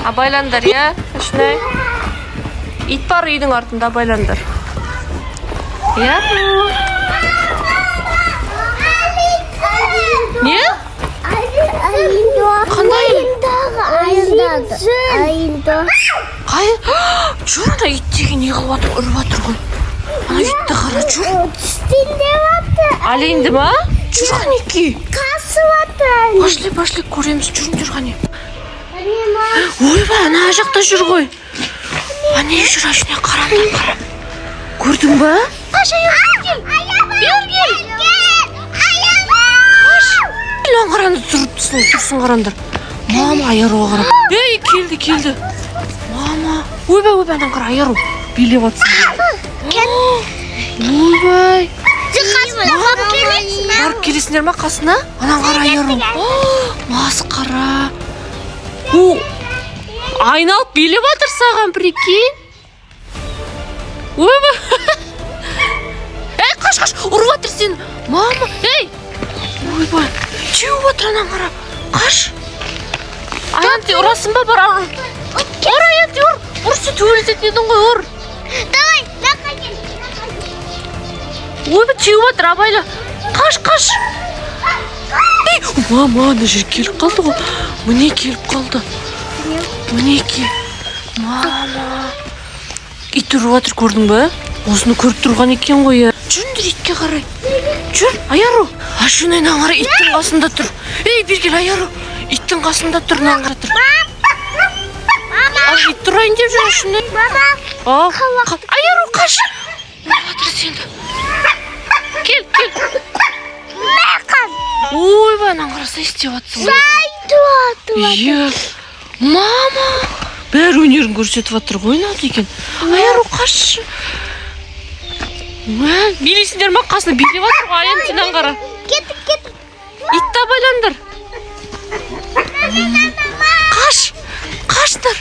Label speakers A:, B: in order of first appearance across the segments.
A: Абайландар, я? Ашынай. Ит бар үйдің артында, абайландар. Я? Не? Қандай? Қай? Жүр, ана ит деген не қылып жатыр, үріп жатыр ғой. Ана итті қара, жүр. Алейінді ма? Жүр, қанеки. Пошли, көреміз, жүріңдер қане. Ойба, ана жақта жүр ғой. Ане жүр, ашына қарамдан қара. Көрдің ба? Қаш, аяқ кел. Лан қаранды тұрсын қарандар. Мама, аяруға қара. Ей, келді. Мама, ойбай, анан қара, аяру. Билеп атсын. Ойбай. Барып келесіңдер ма қасына? Анан қара, аяру. Масқара. Айналып билеп атыр саған, прикинь. Ойбай. Ей, қаш, ұрып атыр сен. Мама, ей. Ойбай. Чеуіп отыр анан қара. Қаш. Аянти ұрасың ба бар? Ұр, Аянти, ұр. Ұр, сен төбелесетін едің ғой, ұр.
B: Давай, наққа кел.
A: Ойбай, чеуіп отыр, абайла. Қаш. Мама, ана жер келіп қалды ғой. Міне келіп қалды. Мінеке. Мама. Ит ұрып отыр, көрдің ба? Осыны көріп тұрған екен ғой. Жүріңдер итке қарай. Жүр, аяру. Ашынай наңғара иттің қасында тұр. Ей, бергел, аяру. Иттің қасында тұр, наңғара тұр. Ал, ит тұрайын деп жүр, ашынай. Ал, аяру, қаш. Батыр сенді. Кел. Ойбай, наңғараса істеп атсың. Иә. Мама. Бәрі өнерін көрсетіп атыр ғой, нады екен. Аяру, қаш. Билесіңдер ма қасына билеп атыр ғой, Аянти наңғара.
B: Кеттік.
A: Итті абайландар. Қаштар.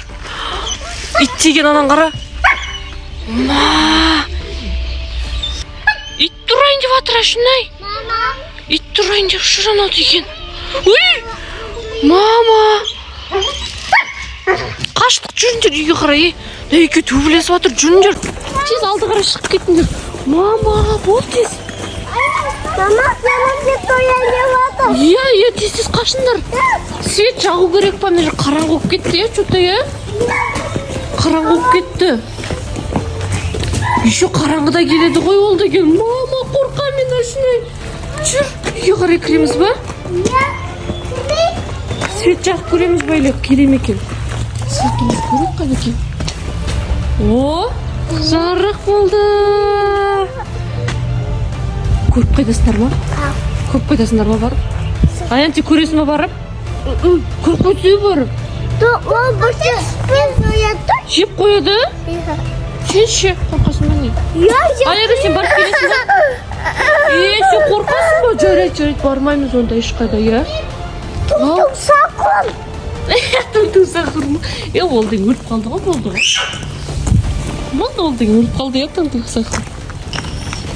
A: Ит деген анан қара. Ит тұрайын деп атыр, ашынай. Ит тұрайын деп жүр ана деген. Ой! Мама! Қаштық, жүріңдер үйге қарай. Неке төбелесіп атыр, жүріңдер. Тез алды қарай шығып кеттіңдер. Мама, бол тез.
B: Мама, сенің де тоян деп атыр.
A: Иә, тез қашындар. Свет жағу керек па, мені қараңғы болып кетті, что-то, қараңғы болып кетті. Еще қараңғыда келеді ғой, ол деген. Мама, қорқам мен, ашынай. Жүр, үйге қарай кіреміз ба? Свет жағып көреміз ба, еле келем екен. Светіміз көріп қанекен. О, жарық болды. Көріп қайдасындар ма? Көріп қайдасындар ма барып? Аянти көресің ба барып? Көріп қойды барып?
B: Ол бірсе қояды.
A: Жеп қояды? Сен қорқасың ба не? Аяру, сен барып келесің ба? Сен қорқасың ба? Жарайды, бармаймыз онда ешқайда, иә?
B: Тұлтың сақыр.
A: Тұлтың сақыр ма? Ол деген өліп қалды ғой, болды ғой. Ол деген өліп қалды, тұлтың сақыр.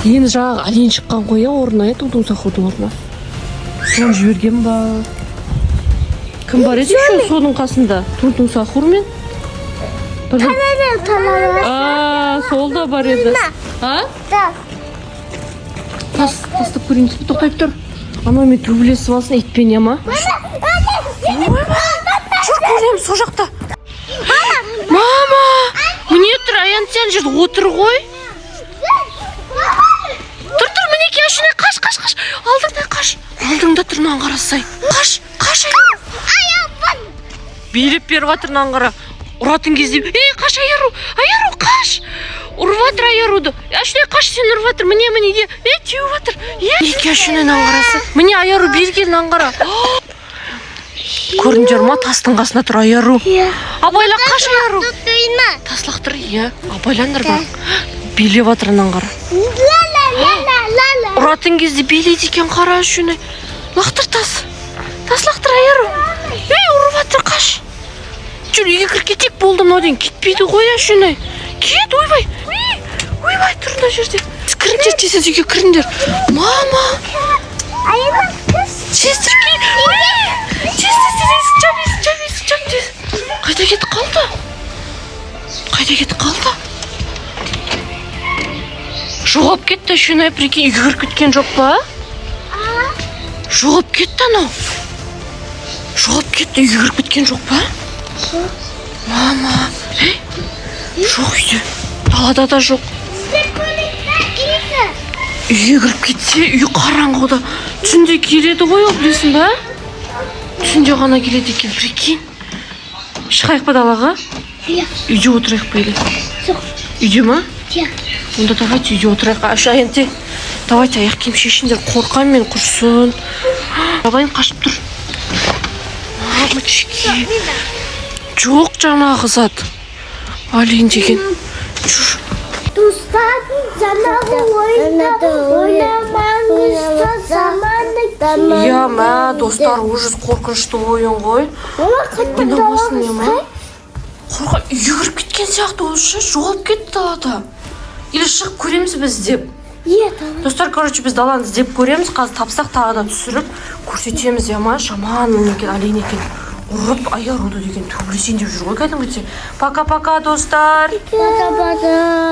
A: Енді жаңағы ален шыққан ғой, орнына, тұлтың сақырдың орнына. Соны жіберген ба? Кім бар еді соның қасында? Тұлтың сақыр мен? Солда бар еді. Тастап көрейін, тоқтайып тұр. Ана мен төбелесіп алсын, итпен ема? Жүр, көрем, со жақта. Мама, міне тұр, Аянти жерде отыр ғой. Тұр, мінеке, ашынай, қаш. Алдыңда тұр, наңғарасай. Қаш, аяпын. Билеп беріп атыр, наңғара. Ұратын кезде, қаш, аяру, қаш. Ұрып атыр аяруды. Ашынай, қаш, сен ұрып атыр, міне, теуіп атыр. Неке, ашынай, наңғарасы. Міне, аяру, бергел, наңғара. Көріңдер ма, тастың қасына тұр аяру. Абайла, қаш, аяру. Тас лақтыр, абайландар бар. Билеп атыр, наңғара. Ұратын кезде билейді екен, қара, ашынай. Лақтыр, тас лақтыр, аяру. Ұрып атыр, қаш. Жүр, үйге кір кетек болды, мынау кетпейді ғой, ашынай. Кет, ойбай. Тұр мына жерде. Кіріңдер, тез үйге кіріңдер. Мама. Тез түрге. Тез. Қайда кетіп қалды? Қайда кетіп қалды? Жоғалып кетті, шынай, прикинь, үйге кіріп кеткен жоқ па? Жоғалып кетті анау. Жоғалып кетті, үйге кіріп кеткен жоқ па? Мама, жоқ үйде. Далада да жоқ. Үйге кіріп кетсе, үй қараңғыда. Түнде келеді ғой, ол білесің ба? Түнде ғана келеді екен, прикинь. Шығайық па далаға? Үйде отырайық па еді? Үйде ма? Онда давайте үйде отырайық. Аянте, давайте аяқ киім шешіңдер. Қорқам мен, құрсын. Абайын қашып тұр. Мамочки. Жоқ жаңағы зат. Алин деген. Жүр.
B: Достар, жаңағы ойнамаңызды заманы.
A: Иә, мә, достар, ужас қорқынышты ойын ғой. Ойнамасын, иә ма? Қорқа, үйге кіріп кеткен сияқты ол ше, жоғалып кетті далада. Или шығып көреміз біз деп. Достар, короче, біз даланы іздеп көреміз. Қазір тапсақ тағы да түсіріп көрсетеміз, иә ма? Жаман екен, Алин екен. Ұрып, аяр ұлды деген төбелесен деп жүр ғой кәдімгідей. Пока-пока, достар.
B: Пока-пока.